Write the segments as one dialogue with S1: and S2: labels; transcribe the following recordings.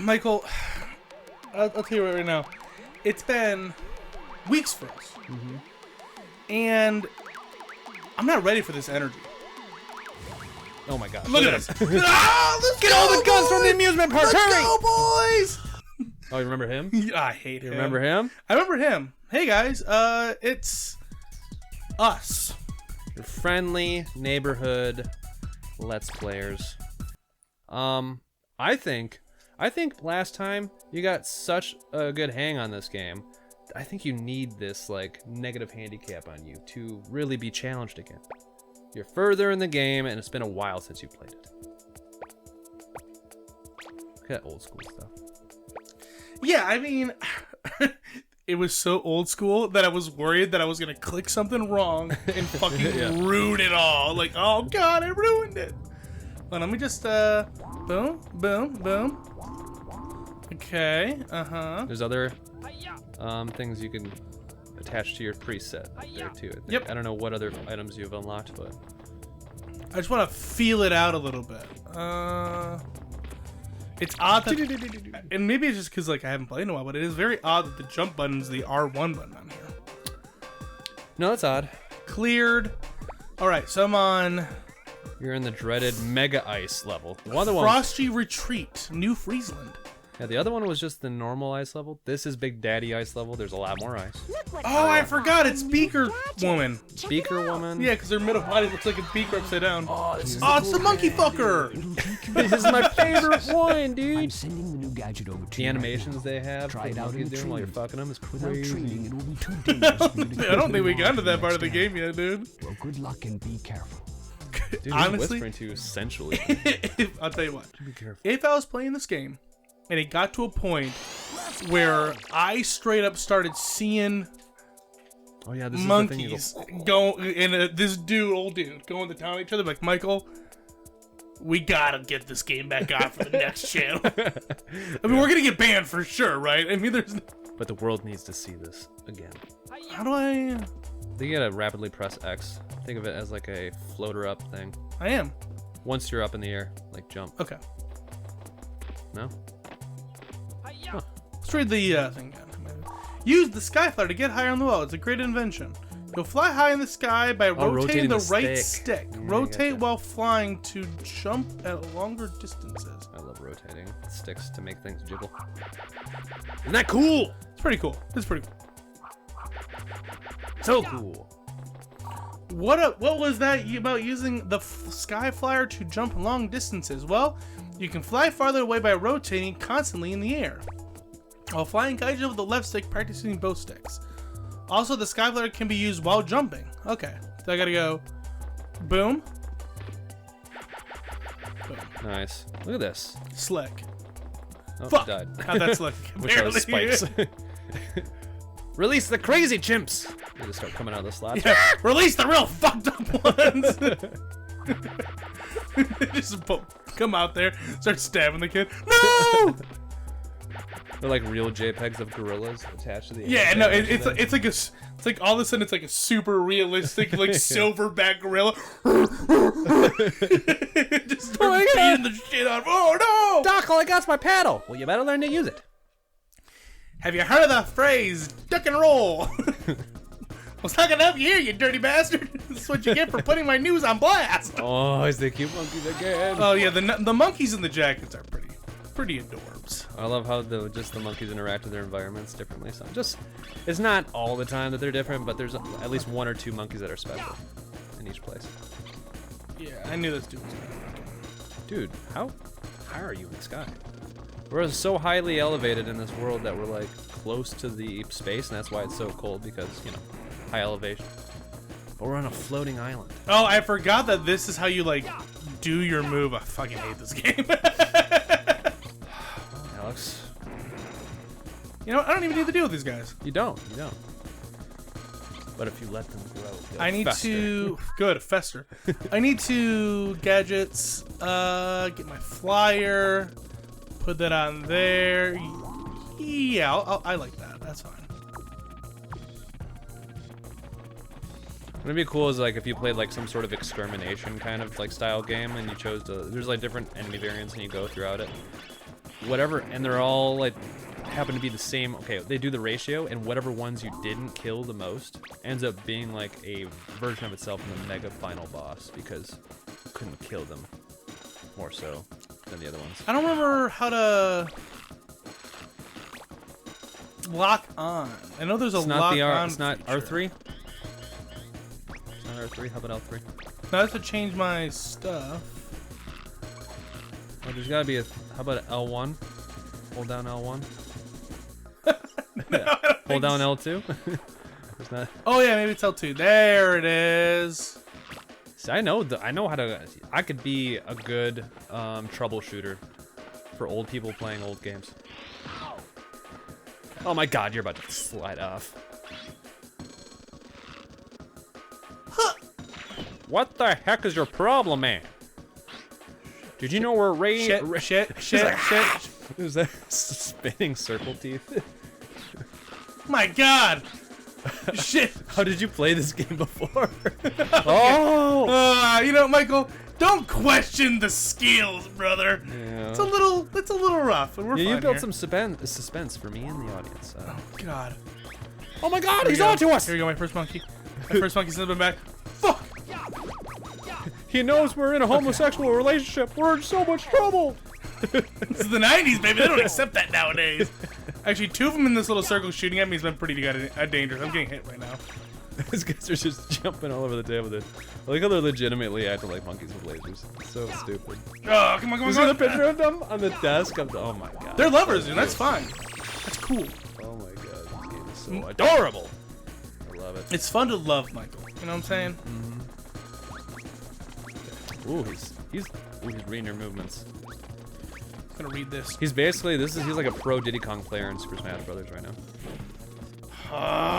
S1: Michael, I'll tell you right now. It's been weeks for us. And I'm not ready for this energy.
S2: Oh my gosh.
S1: Look at us.
S2: Get all the guns from the amusement park.
S1: Let's
S2: Hurry!
S1: go, boys!
S2: Oh, you remember him?
S1: I hate
S2: You
S1: him.
S2: remember him?
S1: I remember him. Hey, guys. It's us.
S2: Your friendly neighborhood Let's Players. I think last time you got such a good hang on this game. I think you need this like negative handicap on you to really be challenged again. You're further in the game, and it's been a while since you played it. Look at that old school stuff.
S1: Yeah, I mean, it was so old school that I was worried that I was going to click something wrong and fucking ruin it all. Like, oh god, I ruined it. Well, let me just, boom, boom, boom. Okay,
S2: There's other things you can attach to your preset there too.
S1: Yep.
S2: I don't know what other items you've unlocked, but
S1: I just want to feel it out a little bit. It's odd that, and maybe it's just because like I haven't played in a while, but it is very odd that the jump button's the R1 button on here.
S2: no, that's odd.
S1: Cleared. All right, so I'm on
S2: You're in the dreaded Mega Ice level. One of the ones,
S1: Frosty Retreat, New Friesland.
S2: yeah, the other one was just the normal ice level. This is Big Daddy Ice level. There's a lot more ice.
S1: Oh, I forgot. It's Beaker Woman.
S2: Beaker Woman.
S1: Yeah, because her middle body looks like a beaker upside down.
S3: Oh, this is
S1: Oh, it's the monkey fucker.
S2: This is my favorite one,
S3: I'm
S2: dude.
S3: sending the new gadget over to
S2: The
S3: you.
S2: animations they have,
S3: Try
S2: the
S3: it out
S2: monkeys
S3: in the
S2: doing while you're
S3: tree.
S2: fucking them is
S3: Without
S2: crazy.
S3: training, it will be too dangerous for you to
S1: I don't think we got to that part of the
S3: next
S1: game yet, dude.
S3: Well, good luck and be careful.
S2: Dude, he's
S1: Honestly,
S2: whispering to you sensually.
S1: I'll tell you what.
S2: Be careful.
S1: If I was playing this game and it got to a point where I straight up started seeing
S2: Oh yeah, this
S1: monkeys
S2: is the thing.
S1: go and this old dude, going to town on each other, like, Michael, we gotta get this game back on for the next channel. I mean, we're gonna get banned for sure, right? I mean, there's.
S2: But the world needs to see this again.
S1: How do I?
S2: You gotta rapidly press X. Think of it as like a floater up thing.
S1: I am.
S2: Once you're up in the air, like jump.
S1: Okay.
S2: No?
S1: Let's read the thing again. Use the sky flyer to get higher on the wall. It's a great invention. You'll fly high in the sky by rotating the right stick.
S2: Yeah, I
S1: Rotate
S2: gotcha.
S1: while flying to jump at longer distances.
S2: I love rotating sticks to make things jiggle. Isn't that cool?
S1: It's pretty cool. It's pretty cool.
S2: So cool.
S1: What was that about using the sky flyer to jump long distances? Well, you can fly farther away by rotating constantly in the air. While flying, guide you with the left stick, practicing both sticks. Also, the sky flyer can be used while jumping. Okay, so I gotta go boom. Boom.
S2: Nice. Look at this.
S1: Slick.
S2: Oh,
S1: Fuck!
S2: died.
S1: How'd that slick?
S2: Wish I was
S1: Barely.
S2: spikes. Release the crazy chimps! They just start coming out of the slots.
S1: Yeah, release the real fucked up ones! Just come out there, start stabbing the kid. No!
S2: They're like real JPEGs of gorillas attached to the
S1: Yeah, no,
S2: animation thing.
S1: it's like all of a sudden it's like a super realistic like silverback gorilla. Just start beating the shit out. Oh no!
S2: Doc, all I got's my paddle. Well, you better learn to use it.
S1: Have you heard of the phrase duck and roll? I was not gonna help you here, you dirty bastard. This is what you get for putting my news on blast.
S2: Oh, it's the cute monkeys again.
S1: Oh yeah, the monkeys in the jackets are pretty adorbs.
S2: I love how the monkeys interact with their environments differently. So it's not all the time that they're different, but there's at least one or two monkeys that are special in each place.
S1: Yeah, I knew this dude was gonna.
S2: Dude, how high are you in the sky? We're so highly elevated in this world that we're like close to the space, and that's why it's so cold, because, you know, high elevation. But we're on a floating island.
S1: Oh, I forgot that this is how you like do your move. I fucking hate this game.
S2: Alex,
S1: You know what? I don't even need to deal with these guys.
S2: you don't. But if you let them grow, they'll
S1: I need
S2: fester.
S1: to good fester. I need to gadgets. Get my flyer. Put that on there. Yeah, I like that. That's fine.
S2: What'd be cool is like if you played like some sort of extermination kind of like style game, and you chose to. There's like different enemy variants, and you go throughout it. whatever, and they're all like happen to be the same. Okay, they do the ratio, and whatever ones you didn't kill the most ends up being like a version of itself in the mega final boss because you couldn't kill them more so than the other ones.
S1: I don't remember how to lock on. I know there's a
S2: It's not
S1: lock
S2: the R.
S1: on.
S2: It's not
S1: feature.
S2: R3. It's not R3. How about L3?
S1: Now I have to change my stuff.
S2: Oh, there's gotta be a. How about L1? Hold down L1. Hold down L2. It's not.
S1: Oh yeah, maybe it's L2. There it is.
S2: See, I know how to. I could be a good troubleshooter for old people playing old games. Oh my God, you're about to slide off. What the heck is your problem, man? Did you know we're
S1: Shit.
S2: Is that spinning circle teeth?
S1: My God. Shit.
S2: How did you play this game before? Oh!
S1: You know, Michael, don't question the skills, brother.
S2: Yeah.
S1: It's a little rough, and we're
S2: Yeah,
S1: fine
S2: you built
S1: here.
S2: some suspense for me in the audience.
S1: Oh God.
S2: Oh my God,
S1: Here
S2: he's
S1: we go.
S2: on to us!
S1: Here we go, my first monkey. My first monkey's been back. Fuck.
S2: He knows we're in a homosexual relationship. We're in so much trouble.
S1: This is the 90s, baby. They don't accept that nowadays. Actually, two of them in this little circle shooting at me has been pretty dangerous. I'm getting hit right now.
S2: These guys are just jumping all over the table. Dude. I like how they're legitimately acting like monkeys with lasers. It's so stupid.
S1: Oh, come on, come on,
S2: You see
S1: come
S2: the
S1: on.
S2: picture of them on the desk? Oh my God.
S1: They're lovers, dude. That's fine. That's cool.
S2: Oh my God, this game is so adorable. I love it.
S1: It's fun to love, Michael. You know what I'm saying?
S2: Ooh, he's reading your movements.
S1: I'm gonna read this.
S2: He's basically he's like a pro Diddy Kong player in Super Smash Brothers right now.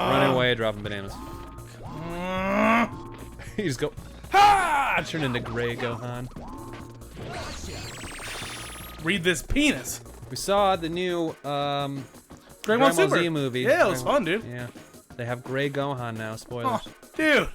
S2: Running away, dropping bananas. You just go, ha! Turn into Gray Gohan.
S1: Read this penis.
S2: We saw the new
S1: Dragon
S2: Dragon
S1: Ball
S2: Ball
S1: Super.
S2: Z movie.
S1: Yeah, it was fun, dude.
S2: Yeah, they have Gray Gohan now. Spoilers.
S1: Oh, dude.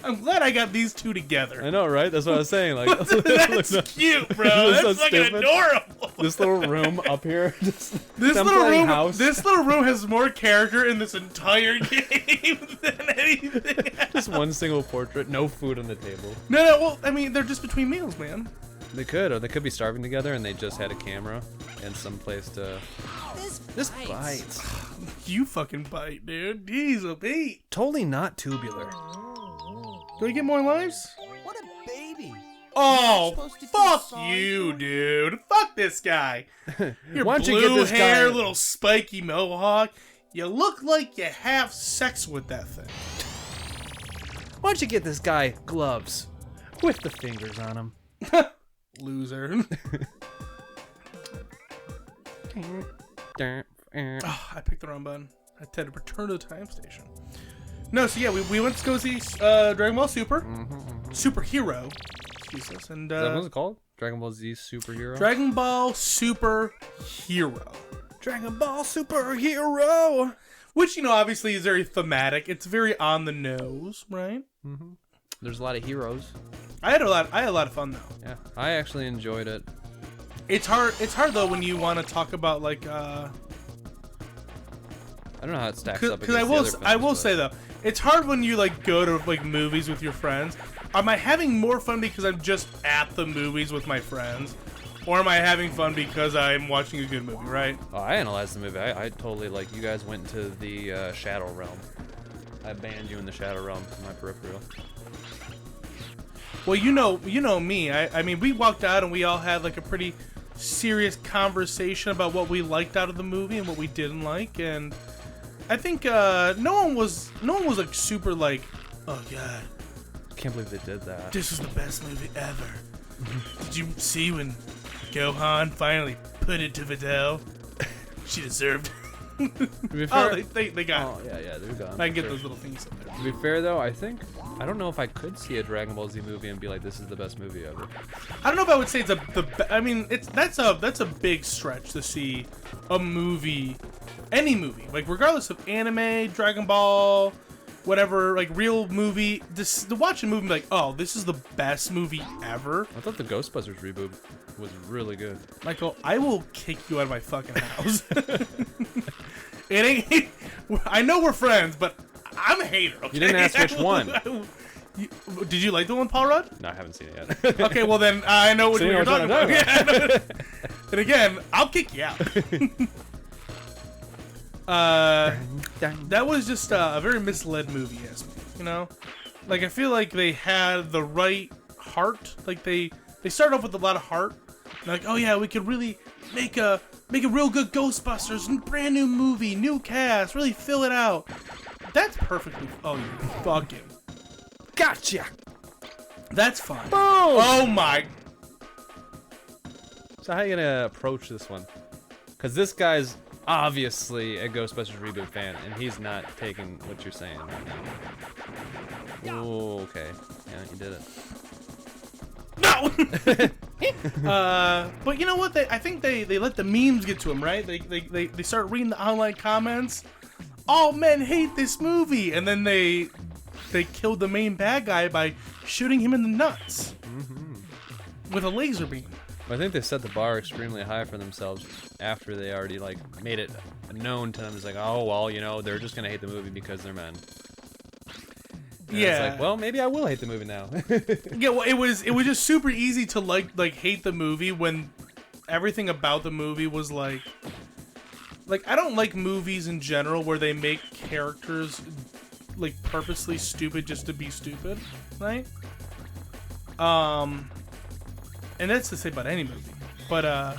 S1: I'm glad I got these two together.
S2: I know, right? That's what I was saying. Like,
S1: That's cute, bro.
S2: That's
S1: That's
S2: so
S1: fucking
S2: stupid.
S1: adorable.
S2: this little room up here. Just
S1: This
S2: them
S1: little
S2: playing
S1: room.
S2: house.
S1: This little room has more character in this entire game than anything.
S2: Just one single portrait, no food on the table.
S1: No. Well, I mean, they're just between meals, man.
S2: They could, or they could be starving together and they just had a camera and some place to. This bites.
S1: You fucking bite, dude. He's a beat.
S2: Totally not tubular.
S1: Do I get more lives?
S4: What a baby!
S1: Oh,
S4: supposed to
S1: fuck
S4: feel sorry
S1: you,
S4: for
S1: dude. Fuck this guy. Your
S2: Why don't you
S1: blue
S2: get this
S1: hair,
S2: guy-
S1: little spiky mohawk. You look like you have sex with that thing.
S2: Why don't you get this guy gloves with the fingers on them?
S1: Loser. Oh, I picked the wrong button. I had to return to the time station. No, so yeah, we went to go see Dragon Ball Super. Superhero. Jesus. And
S2: What was it called? Dragon Ball Z Superhero?
S1: Dragon Ball Super Hero.
S2: Dragon Ball Superhero!
S1: Which, you know, obviously is very thematic. It's very on the nose, right?
S2: There's a lot of heroes.
S1: I had a lot of fun though.
S2: Yeah, I actually enjoyed it.
S1: It's hard though when you want to talk about like
S2: I don't know how it stacks up.
S1: because
S2: against the
S1: I
S2: other
S1: will
S2: films,
S1: say though, it's hard when you like go to like movies with your friends. Am I having more fun because I'm just at the movies with my friends? Or am I having fun because I'm watching a good movie, right?
S2: but- Oh, I analyzed the movie. I totally, like, you guys went into the Shadow Realm. I banned you in the Shadow Realm from my peripheral.
S1: Well, you know me. I mean, we walked out and we all had like a pretty serious conversation about what we liked out of the movie and what we didn't like, and I think no one was like super like, oh God,
S2: Can't believe they did that.
S1: this is the best movie ever. Did you see when Gohan finally put it to Videl? She deserved it.
S2: To be
S1: Oh,
S2: fair,
S1: they got
S2: oh, yeah, they're gone.
S1: I can get
S2: Sure.
S1: those little things in there.
S2: To be fair, though, I don't know if I could see a Dragon Ball Z movie and be like, this is the best movie ever.
S1: I don't know if I would say it's I mean, that's a big stretch to see a movie, any movie, like regardless of anime, Dragon Ball, whatever, like real movie, to watch a movie like, oh, this is the best movie ever.
S2: I thought the Ghostbusters reboot was really good.
S1: Michael, I will kick you out of my fucking house. It ain't. I know we're friends, but I'm a hater. Okay?
S2: You didn't ask which one.
S1: Did you like the one, Paul Rudd?
S2: No, I haven't seen it yet.
S1: Okay, well then I know which
S2: So
S1: one
S2: you
S1: you're
S2: know
S1: talking
S2: what
S1: about.
S2: I'm talking
S1: Yeah, and again, I'll kick you out. That was just a very misled movie, yes. You know, like I feel like they had the right heart. Like they started off with a lot of heart. Like, oh yeah, we could really make a real good Ghostbusters, brand new movie, new cast, really fill it out. That's perfectly. Oh, you fucking.
S2: Gotcha.
S1: That's fine.
S2: Boom.
S1: Oh my.
S2: So how are you gonna approach this one? Because this guy's obviously a Ghostbusters reboot fan, and he's not taking what you're saying right now. Oh, okay. Yeah, you did it.
S1: No. But you know what? I think they let the memes get to him, right? They start reading the online comments. All men hate this movie, and then they killed the main bad guy by shooting him in the nuts with a laser beam.
S2: I think they set the bar extremely high for themselves after they already like made it known to them. It's like, oh well, you know, they're just gonna hate the movie because they're men. And
S1: Yeah.
S2: It's like, well, maybe I will hate the movie now.
S1: Yeah, well, it was just super easy to like hate the movie when everything about the movie was like I don't like movies in general where they make characters like purposely stupid just to be stupid, right? And that's to say about any movie, but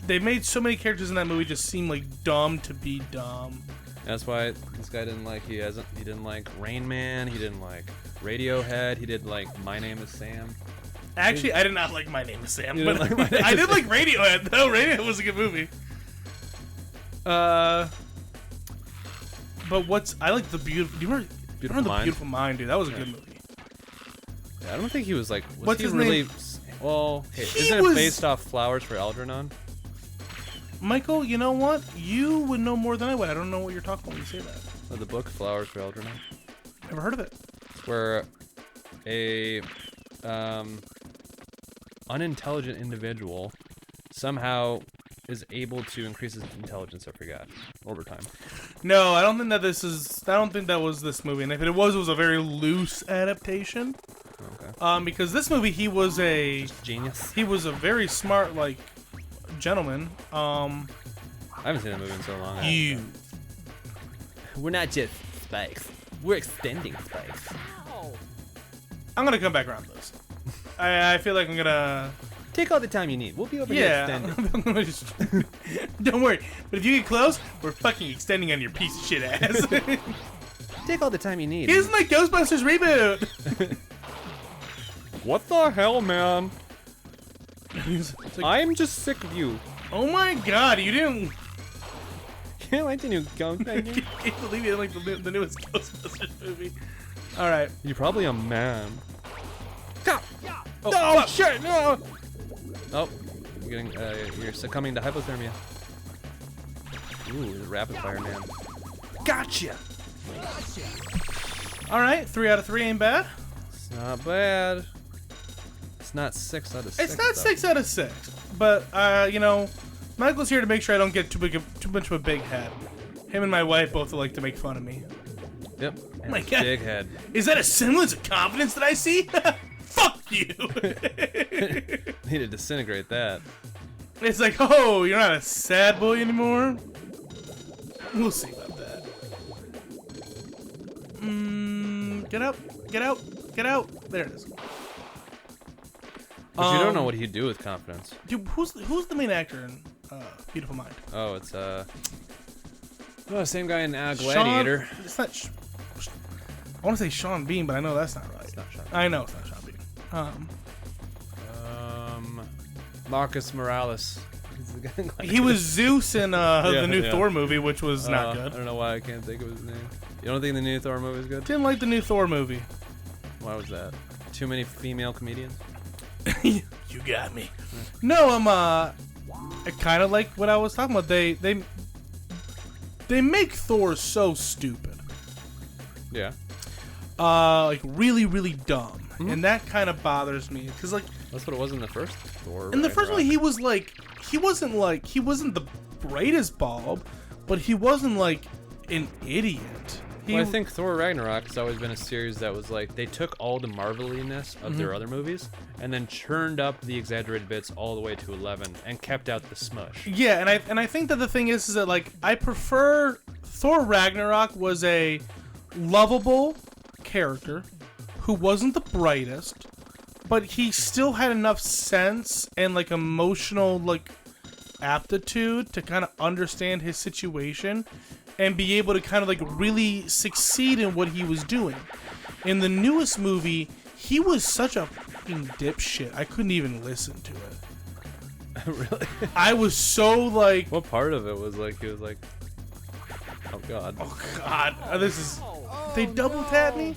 S1: they made so many characters in that movie just seem like dumb to be dumb.
S2: That's why this guy didn't like. He didn't like Rain Man. He didn't like Radiohead. He did like My Name Is Sam.
S1: Actually, I did not like My Name Is Sam,
S2: You
S1: but
S2: didn't like My Name
S1: I
S2: Is
S1: did
S2: Sam.
S1: like Radiohead though. Radiohead was a good movie. But I like the beautiful. Do you remember
S2: Beautiful
S1: the
S2: Mind?
S1: Beautiful Mind, dude? That was a good movie.
S2: Yeah, I don't think he was like. Was
S1: What's
S2: he
S1: his
S2: really?
S1: name?
S2: Well, hey,
S1: He
S2: isn't
S1: was-
S2: it based off Flowers for Algernon?
S1: Michael, you know what? You would know more than I would. I don't know what you're talking about when you say that.
S2: Of the book Flowers for Algernon,
S1: Never heard of it.
S2: where a unintelligent individual somehow is able to increase his intelligence. I forgot over time.
S1: No, I don't think that was this movie. And if it was a very loose adaptation.
S2: Okay.
S1: Because this movie, he was a
S2: Genius.
S1: very smart gentleman.
S2: I haven't seen that movie in so long. We're not just space. We're extending space.
S1: I'm gonna come back around to this. I feel like I'm gonna.
S2: Take all the time you need. We'll be over here
S1: Yeah.
S2: extending.
S1: I'm gonna just- don't worry. But if you get close, we're fucking extending on your piece of shit ass.
S2: Take all the time you need.
S1: Here's my Ghostbusters reboot.
S2: What the hell, man?
S1: It's like,
S2: I'm just sick of you.
S1: oh my god, you didn't.
S2: Can't like the new Ghostbusters.
S1: Can't believe you didn't like the newest Ghostbusters movie. All right.
S2: You're probably a man.
S1: Oh,
S2: No,
S1: fuck.
S2: shit, no! Oh, you're succumbing to hypothermia. Ooh, the rapid fire man.
S1: Gotcha. All right, 3 out of 3 ain't bad.
S2: It's not bad. It's not 6 out of 6.
S1: It's not
S2: though.
S1: 6 out of 6, but Michael's here to make sure I don't get too much of a big head. Him and my wife both like to make fun of me.
S2: Yep. And
S1: my God.
S2: big head.
S1: Is that a semblance of confidence that I see? Fuck you.
S2: Need to disintegrate that.
S1: It's like, oh, you're not a sad boy anymore? We'll see about that. Get out. Get out. Get out. There it is.
S2: But you don't know what he'd do with confidence.
S1: Dude, who's the main actor in Beautiful Mind?
S2: Oh, it's same guy in Gladiator.
S1: Sean, it's not. I want to say Sean Bean, but I know that's not right.
S2: It's not Sean.
S1: I know it's not Sean Bean.
S2: Marcus Morales. He's the guy in Gladiator.
S1: He was Zeus in the new
S2: yeah.
S1: Thor movie, which was not
S2: I
S1: good.
S2: don't know why I can't think of his name. You don't think the new Thor movie is good?
S1: Didn't like the new Thor movie.
S2: Why was that? Too many female comedians?
S1: You got me. No, I kind of like what I was talking about. They make Thor so stupid.
S2: Yeah.
S1: Like really, really dumb, and that kind of bothers me because like
S2: That's what it was in the first Thor.
S1: in the first one
S2: Ragnarok.
S1: he wasn't the brightest bulb, but he wasn't like an idiot.
S2: Well, I think Thor Ragnarok has always been a series that was like they took all the marveliness of their other movies and then churned up the exaggerated bits all the way to 11 and kept out the smush.
S1: Yeah, and I think that the thing is that like I prefer Thor Ragnarok was a lovable character who wasn't the brightest, but he still had enough sense and like emotional like aptitude to kind of understand his situation and be able to kind of like really succeed in what he was doing. In the newest movie, he was such a fucking dipshit. I couldn't even listen to it.
S2: Really?
S1: I was so like,
S2: What part of it was like he was like, oh god.
S1: oh god, this is. They double tapped me.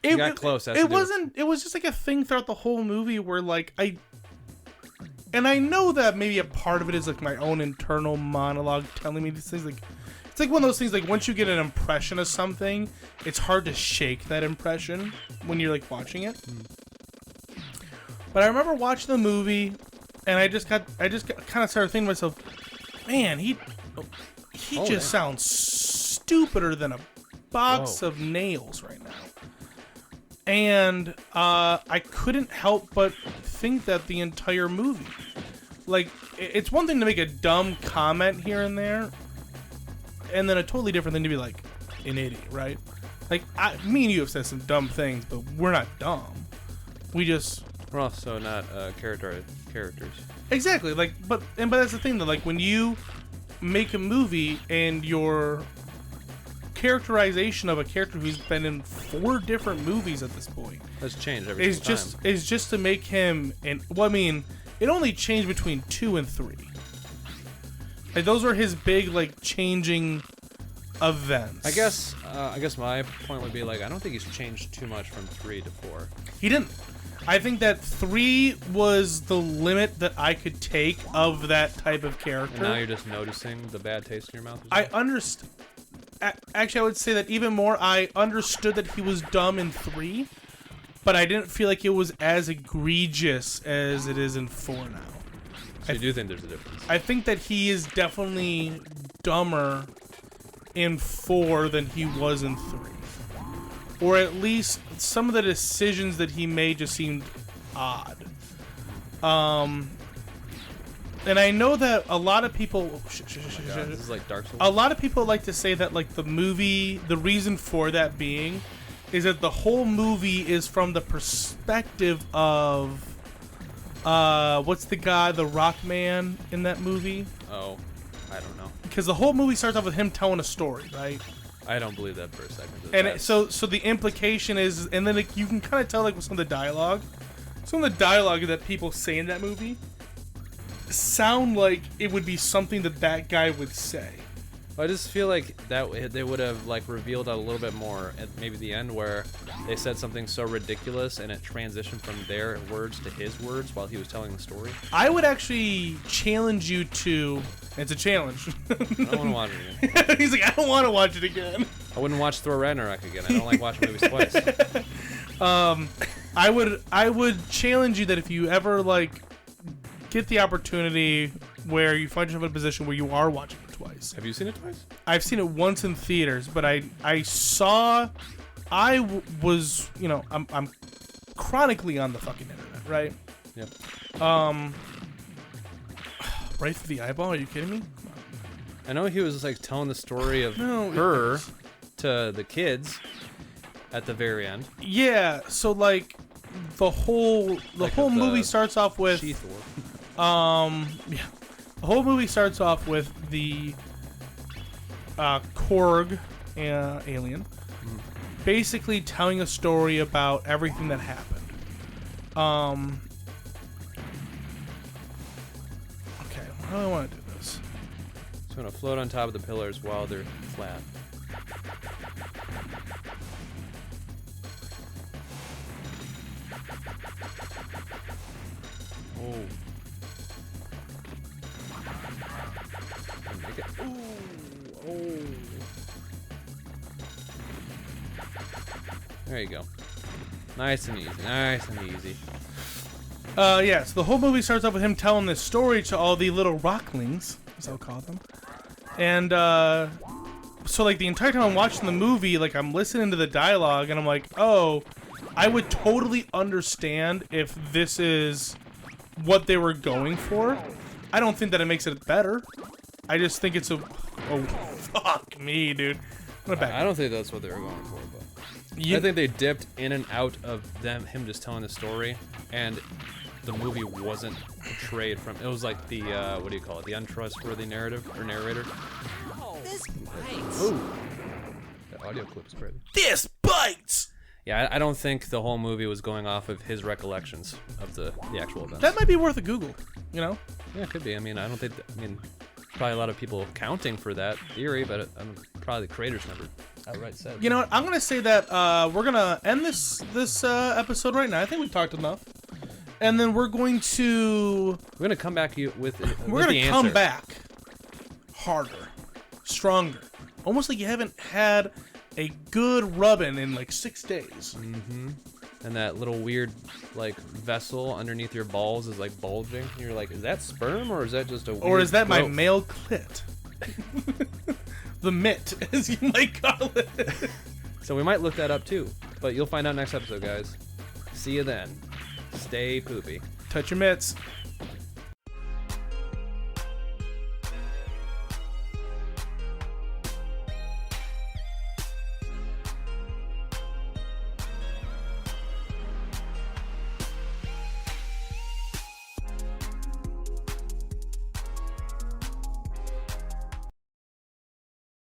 S2: You got close. Has to
S1: It
S2: do with-
S1: wasn't. It was just like a thing throughout the whole movie where like and I know that maybe a part of it is like my own internal monologue telling me these things. Like it's like one of those things. Like once you get an impression of something, it's hard to shake that impression when you're like watching it. But I remember watching the movie, and I just kind of started thinking to myself, man, he
S2: Oh,
S1: just
S2: man.
S1: sounds stupider than a box
S2: Whoa.
S1: of nails right now. And I couldn't help but think that the entire movie. Like, it's one thing to make a dumb comment here and there, and then a totally different thing to be like, an idiot, right? Like, me and you have said some dumb things, but we're not dumb. We just...
S2: We're also not characters.
S1: Exactly, like, but that's the thing, though, like, when you make a movie and your characterization of a character who's been in 4 different movies at this point
S2: That's changed every
S1: is
S2: single time.
S1: just to make him well, I mean, it only changed between 2 and 3. Like those were his big like changing events.
S2: I guess my point would be like I don't think he's changed too much from 3 to 4.
S1: he didn't. I think that 3 was the limit that I could take of that type of character.
S2: And now you're just noticing the bad taste in your mouth.
S1: I understand. Actually, I would say that even more. I understood that he was dumb in 3, but I didn't feel like it was as egregious as it is in 4 now.
S2: So you do think there's a difference?
S1: I think that he is definitely dumber in 4 than he was in 3. Or at least some of the decisions that he made just seemed odd. And I know that a lot of people...
S2: God, this is like Dark Souls.
S1: A lot of people like to say that like the movie, the reason for that being is that the whole movie is from the perspective of what's the guy, the rock man in that movie?
S2: Oh, I don't know.
S1: Because the whole movie starts off with him telling a story, right?
S2: I don't believe that for a second.
S1: And so the implication is, and then like, you can kind of tell like with some of the dialogue that people say in that movie sound like it would be something that guy would say.
S2: I just feel like that they would have like revealed a little bit more at maybe the end where they said something so ridiculous and it transitioned from their words to his words while he was telling the story.
S1: I would actually challenge you to. It's a challenge.
S2: I don't want to watch it again.
S1: He's like, I don't want to watch it again.
S2: I wouldn't watch Thor Ragnarok again. I don't like watching movies twice.
S1: I would challenge you that if you ever like get the opportunity where you find yourself in a position where you are watching it twice.
S2: Have you seen it twice?
S1: I've seen it once in theaters, but I was, you know, I'm chronically on the fucking internet, right?
S2: Yep.
S1: Right through the eyeball? Are you kidding me?
S2: I know he was like telling the story of
S1: No,
S2: her to the kids at the very end.
S1: Yeah. So like the whole movie starts off with
S2: She-Thor.
S1: yeah. The whole movie starts off with the Korg alien basically telling a story about everything that happened. Okay, how do I want to do this?
S2: It's gonna float on top of the pillars while they're flat. Oh. Make it. Ooh. Oh. There you go. Nice and easy. Nice and easy.
S1: Yeah, so the whole movie starts off with him telling this story to all the little rocklings, as I'll call them. And, so, like, the entire time I'm watching the movie, like, I'm listening to the dialogue, and I'm like, oh, I would totally understand if this is what they were going for. I don't think that it makes it better. I just think it's a... Oh, fuck me, dude.
S2: I don't think that's what they were going for, but... I think they dipped in and out of him just telling the story, and the movie wasn't portrayed from... It was like the, what do you call it? The untrustworthy narrative, or narrator.
S4: This bites.
S2: Ooh. That audio clip is crazy.
S1: This bites!
S2: Yeah, I don't think the whole movie was going off of his recollections of the actual events.
S1: That might be worth a Google, you know?
S2: Yeah, it could be. I mean, I don't think... probably a lot of people counting for that theory, but probably the creators never outright said.
S1: You know what? I'm gonna say that we're gonna end this episode right now. I think we've talked enough, and then we're going to
S2: come back with
S1: we're gonna
S2: the answer.
S1: come back harder, stronger, almost like you haven't had a good rubbing in like 6 days.
S2: Mm-hmm. And that little weird like vessel underneath your balls is like bulging. And you're like, is that sperm or is that just a weird
S1: or is that my
S2: growth?
S1: male clit? The mitt, as you might call it.
S2: So we might look that up too. But you'll find out next episode, guys. See you then. Stay poopy.
S1: Touch your mitts.